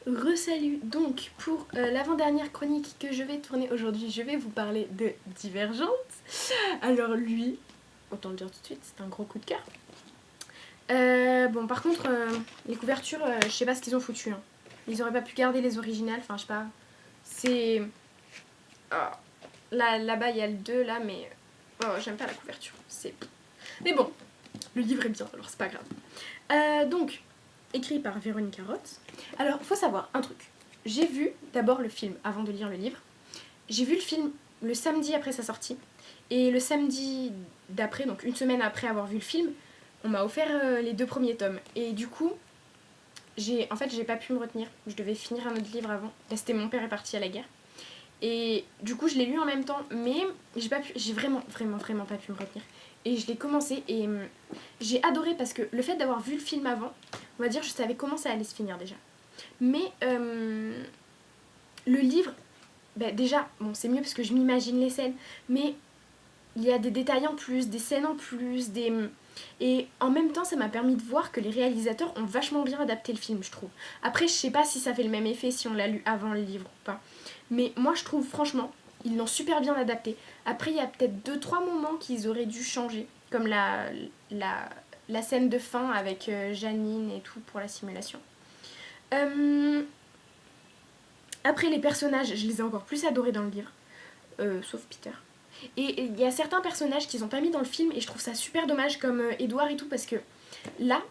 Resalut. Donc pour l'avant-dernière chronique que je vais tourner aujourd'hui, je vais vous parler de Divergente. Alors lui, autant le dire tout de suite, c'est un gros coup de cœur. Bon par contre, les couvertures, je sais pas ce qu'ils ont foutu. Hein. Ils auraient pas pu garder les originales, enfin je sais pas. C'est... Oh. Là-bas il y a le 2 là, mais... Oh, j'aime pas la couverture. C'est... Mais bon, le livre est bien, alors c'est pas grave. Donc, écrit par Véronica Roth. Alors, faut savoir un truc. J'ai vu d'abord le film avant de lire le livre. J'ai vu le film le samedi après sa sortie. Et le samedi d'après, donc une semaine après avoir vu le film, on m'a offert les 2 premiers tomes. Et du coup, j'ai pas pu me retenir. Je devais finir un autre livre avant. Là, c'était Mon père est parti à la guerre. Et du coup, je l'ai lu en même temps, mais j'ai vraiment pas pu me retenir. Et je l'ai commencé et j'ai adoré parce que le fait d'avoir vu le film avant, on va dire, je savais comment ça allait se finir déjà. Mais le livre, déjà, bon, c'est mieux parce que je m'imagine les scènes, mais il y a des détails en plus, des scènes en plus, et en même temps, ça m'a permis de voir que les réalisateurs ont vachement bien adapté le film, je trouve. Après, je sais pas si ça fait le même effet si on l'a lu avant le livre ou pas. Mais moi, je trouve, franchement, ils l'ont super bien adapté. Après, il y a peut-être 2-3 moments qu'ils auraient dû changer, comme la scène de fin avec Janine et tout pour la simulation. Après, les personnages, je les ai encore plus adorés dans le livre, sauf Peter. Et il y a certains personnages qu'ils ont pas mis dans le film et je trouve ça super dommage, comme Edouard et tout, parce que là,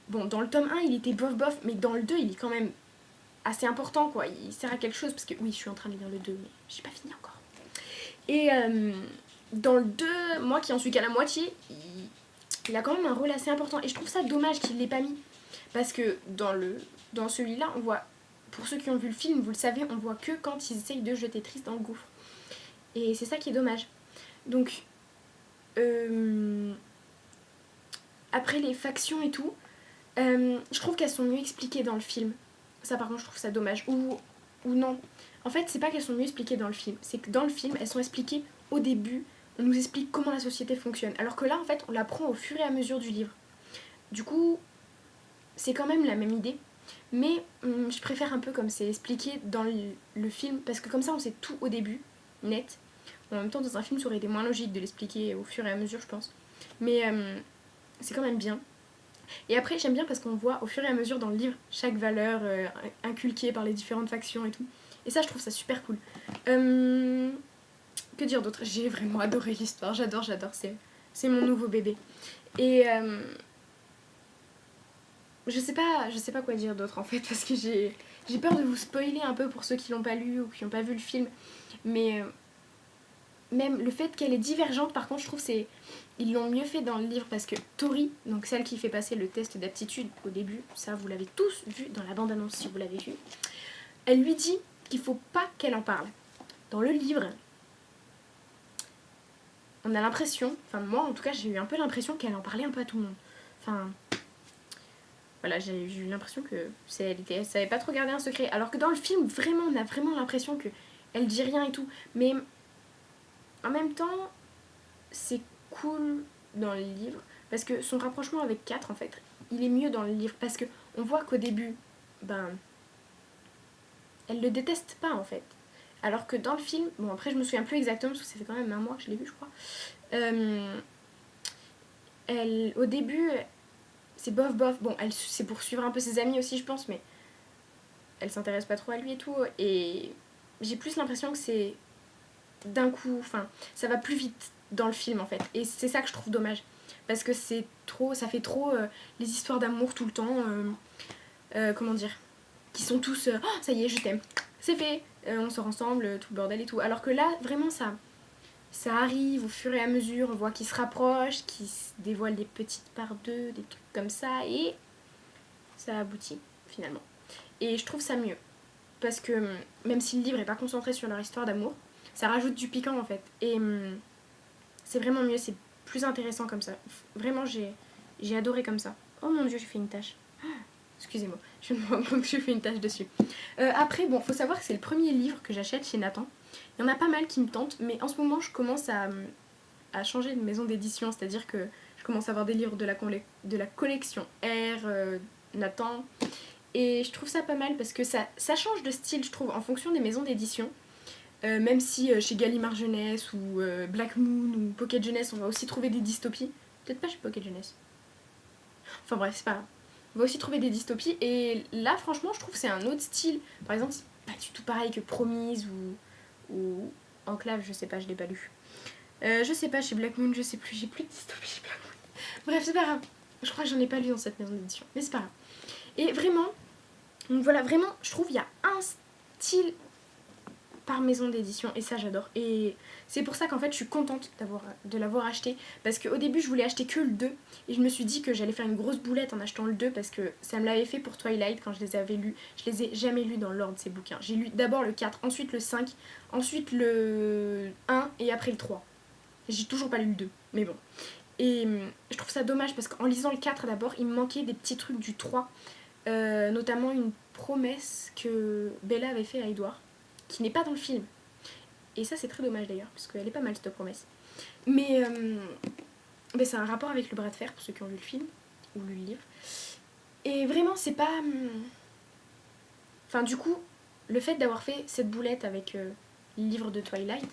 bon, dans le tome 1, il était bof bof, mais dans le 2, il est quand même assez important, quoi. Il sert à quelque chose, parce que oui, je suis en train de lire le 2, mais j'ai pas fini encore. Et dans le 2, moi qui en suis qu'à la moitié, il a quand même un rôle assez important. Et je trouve ça dommage qu'il l'ait pas mis. Parce que dans celui-là, on voit, pour ceux qui ont vu le film, vous le savez, on voit que quand ils essayent de jeter Triss dans le gouffre. Et c'est ça qui est dommage. Donc, après les factions et tout, je trouve qu'elles sont mieux expliquées dans le film. Ça, par contre, je trouve ça dommage. Ou non. En fait, c'est pas qu'elles sont mieux expliquées dans le film. C'est que dans le film, elles sont expliquées au début. On nous explique comment la société fonctionne. Alors que là, en fait, on l'apprend au fur et à mesure du livre. Du coup, c'est quand même la même idée. Mais je préfère un peu comme c'est expliqué dans le film. Parce que comme ça, on sait tout au début, net. En même temps, dans un film, ça aurait été moins logique de l'expliquer au fur et à mesure, je pense. Mais c'est quand même bien. Et après, j'aime bien parce qu'on voit au fur et à mesure dans le livre chaque valeur inculquée par les différentes factions et tout. Et ça, je trouve ça super cool. Que dire d'autre? J'ai vraiment adoré l'histoire. J'adore. C'est mon nouveau bébé. Et je sais pas quoi dire d'autre en fait parce que j'ai peur de vous spoiler un peu pour ceux qui l'ont pas lu ou qui n'ont pas vu le film. Mais même le fait qu'elle est divergente, par contre, je trouve c'est ils l'ont mieux fait dans le livre parce que Tori, donc celle qui fait passer le test d'aptitude au début, ça vous l'avez tous vu dans la bande-annonce si vous l'avez vu, elle lui dit qu'il faut pas qu'elle en parle. Dans le livre, on a l'impression, enfin moi en tout cas j'ai eu un peu l'impression qu'elle en parlait un peu à tout le monde. Enfin, voilà, j'ai eu l'impression que elle savait pas trop garder un secret. Alors que dans le film, vraiment, on a vraiment l'impression que elle dit rien et tout. Mais en même temps, c'est cool dans le livre parce que son rapprochement avec 4 en fait, il est mieux dans le livre parce que on voit qu'au début, ben, elle le déteste pas en fait. Alors que dans le film, bon après je me souviens plus exactement parce que ça fait quand même un mois que je l'ai vu je crois. Au début, c'est bof bof. Bon, c'est pour suivre un peu ses amis aussi je pense, mais elle s'intéresse pas trop à lui et tout. Et j'ai plus l'impression que c'est d'un coup, enfin, ça va plus vite dans le film en fait. Et c'est ça que je trouve dommage. Parce que c'est trop, ça fait trop les histoires d'amour tout le temps. Comment dire, qui sont tous oh, ça y est, je t'aime, c'est fait, on sort ensemble, tout le bordel et tout. Alors que là, vraiment, ça arrive au fur et à mesure, on voit qu'ils se rapprochent, qu'ils se dévoilent des petites parts d'eux, des trucs comme ça, et ça aboutit finalement. Et je trouve ça mieux. Parce que même si le livre est pas concentré sur leur histoire d'amour, ça rajoute du piquant en fait. Et c'est vraiment mieux, c'est plus intéressant comme ça. Vraiment, j'ai adoré comme ça. Oh mon dieu, j'ai fait une tache. Excusez-moi, je me rends compte que j'ai fait une tache dessus. Après, bon, faut savoir que c'est le premier livre que j'achète chez Nathan. Il y en a pas mal qui me tentent, mais en ce moment, je commence à changer de maison d'édition. C'est-à-dire que je commence à avoir des livres de la collection R, Nathan. Et je trouve ça pas mal parce que ça change de style, je trouve, en fonction des maisons d'édition. Même si chez Gallimard Jeunesse ou Black Moon ou Pocket Jeunesse, on va aussi trouver des dystopies. Peut-être pas chez Pocket Jeunesse. Enfin bref, c'est pas grave. On va aussi trouver des dystopies. Et là, franchement, je trouve que c'est un autre style. Par exemple, c'est pas du tout pareil que Promise ou Enclave, je sais pas, je l'ai pas lu. Je sais pas, chez Black Moon, je sais plus, j'ai plus de dystopie chez Black Moon. Bref, c'est pas grave. Je crois que j'en ai pas lu dans cette maison d'édition, mais c'est pas grave. Et vraiment, donc voilà, vraiment, je trouve qu'il y a un style par maison d'édition et ça j'adore. Et c'est pour ça qu'en fait je suis contente de l'avoir acheté, parce qu'au début je voulais acheter que le 2 et je me suis dit que j'allais faire une grosse boulette en achetant le 2 parce que ça me l'avait fait pour Twilight quand je les avais lus. Je les ai jamais lus dans l'ordre ces bouquins. J'ai lu d'abord le 4, ensuite le 5, ensuite le 1 et après le 3. J'ai toujours pas lu le 2, mais bon. Et je trouve ça dommage parce qu'en lisant le 4 d'abord, il me manquait des petits trucs du 3, notamment une promesse que Bella avait fait à Edward, qui n'est pas dans le film. Et ça c'est très dommage d'ailleurs, parce qu'elle est pas mal cette promesse. Mais c'est un rapport avec le bras de fer, pour ceux qui ont lu le film, ou lu le livre. Et vraiment c'est pas... Enfin du coup, le fait d'avoir fait cette boulette avec le livre de Twilight,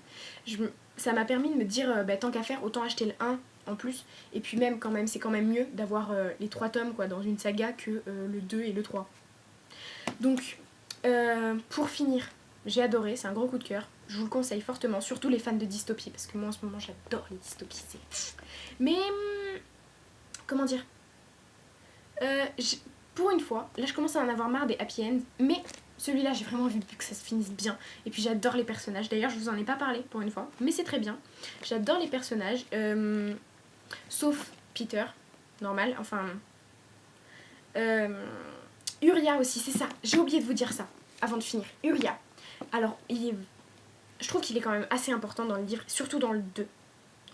ça m'a permis de me dire, tant qu'à faire, autant acheter le 1 en plus. Et puis même, quand même, c'est quand même mieux d'avoir les 3 tomes quoi, dans une saga que le 2 et le 3. Donc, pour finir, j'ai adoré, c'est un gros coup de cœur. Je vous le conseille fortement, surtout les fans de dystopie, parce que moi en ce moment j'adore les dystopies. Mais, comment dire, pour une fois, là je commence à en avoir marre des happy ends, mais celui-là j'ai vraiment envie que ça se finisse bien. Et puis j'adore les personnages, d'ailleurs je vous en ai pas parlé pour une fois, mais c'est très bien. J'adore les personnages, sauf Peter, normal, enfin... Urya aussi, c'est ça, j'ai oublié de vous dire ça, avant de finir. Urya, alors je trouve qu'il est quand même assez important dans le livre, surtout dans le 2.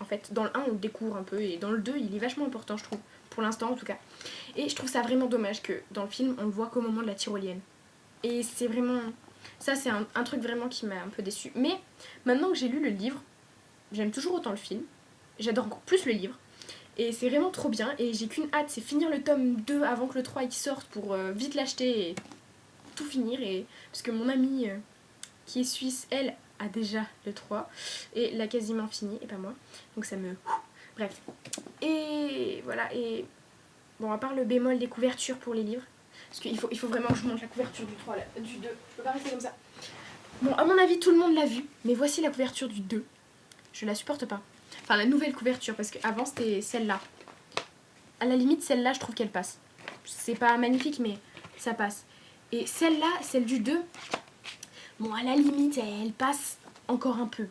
En fait, dans le 1 on le découvre un peu, et dans le 2 il est vachement important je trouve, pour l'instant en tout cas. Et je trouve ça vraiment dommage que dans le film on le voit qu'au moment de la tyrolienne. Et c'est vraiment... Ça c'est un truc vraiment qui m'a un peu déçue. Mais maintenant que j'ai lu le livre, j'aime toujours autant le film, j'adore encore plus le livre. Et c'est vraiment trop bien, et j'ai qu'une hâte, c'est finir le tome 2 avant que le 3 il sorte pour vite l'acheter et tout finir. Et... Parce que mon amie qui est suisse, elle a déjà le 3 et l'a quasiment fini, et pas moi. Donc ça me... Bref. Et voilà, et... Bon, à part le bémol des couvertures pour les livres, parce qu'il faut vraiment que je monte la couverture du 3, là, du 2. Je peux pas rester comme ça. Bon, à mon avis, tout le monde l'a vu, mais voici la couverture du 2. Je la supporte pas. Enfin, la nouvelle couverture, parce qu'avant, c'était celle-là. À la limite, celle-là, je trouve qu'elle passe. C'est pas magnifique, mais ça passe. Et celle-là, celle du 2, bon, à la limite, elle passe encore un peu.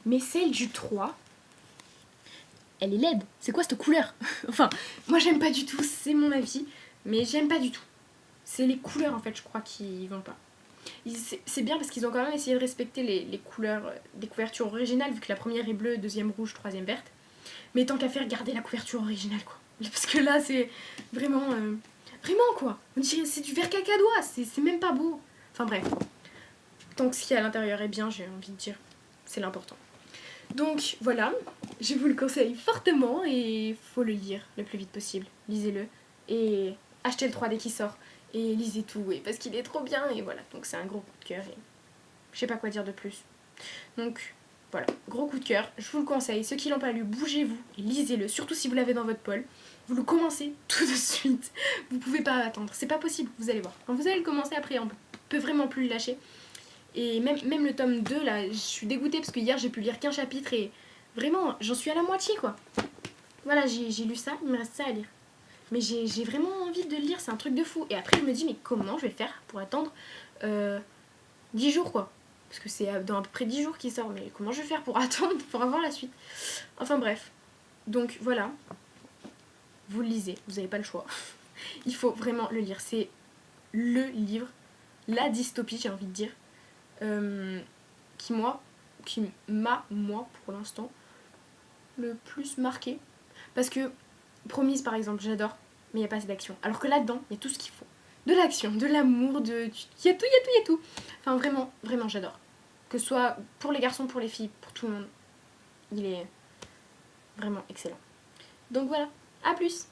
Mais celle du 3, elle est laide. C'est quoi cette couleur? Enfin, moi, j'aime pas du tout, c'est mon avis, mais j'aime pas du tout. C'est les couleurs, en fait, je crois, qui vont pas. C'est bien parce qu'ils ont quand même essayé de respecter les couleurs des couvertures originales, vu que la première est bleue, deuxième rouge, troisième verte. Mais tant qu'à faire, garder la couverture originale, quoi. Parce que là, c'est vraiment... vraiment, quoi. On dirait c'est du vert cacadois, c'est même pas beau. Enfin bref. Tant que ce qu'il y a à l'intérieur est bien, j'ai envie de dire. C'est l'important. Donc, voilà. Je vous le conseille fortement et faut le lire le plus vite possible. Lisez-le. Et achetez le 3 dès qu'il sort. Et lisez tout, et parce qu'il est trop bien, et voilà. Donc c'est un gros coup de cœur, et je sais pas quoi dire de plus. Donc, voilà, gros coup de cœur, je vous le conseille. Ceux qui l'ont pas lu, bougez-vous et lisez-le, surtout si vous l'avez dans votre poche. Vous le commencez tout de suite. Vous pouvez pas attendre, c'est pas possible, vous allez voir. Quand vous allez le commencer, après, on peut vraiment plus le lâcher. Et même le tome 2, là, je suis dégoûtée parce que hier, j'ai pu lire qu'un chapitre et vraiment, j'en suis à la moitié, quoi. Voilà, j'ai lu ça, il me reste ça à lire. Mais j'ai vraiment envie de le lire, c'est un truc de fou. Et après, je me dis, mais comment je vais faire pour attendre 10 jours, quoi. Parce que c'est dans à peu près 10 jours qu'il sort. Mais comment je vais faire pour attendre, pour avoir la suite? Enfin bref. Donc voilà. Vous le lisez, vous n'avez pas le choix. Il faut vraiment le lire. C'est le livre, la dystopie, j'ai envie de dire, qui m'a, moi, pour l'instant, le plus marqué. Parce que Promise, par exemple, j'adore, mais il n'y a pas assez d'action. Alors que là-dedans, il y a tout ce qu'il faut. De l'action, de l'amour, il y a tout, il y a tout, il y a tout. Enfin, vraiment, vraiment, j'adore. Que ce soit pour les garçons, pour les filles, pour tout le monde. Il est vraiment excellent. Donc voilà, à plus!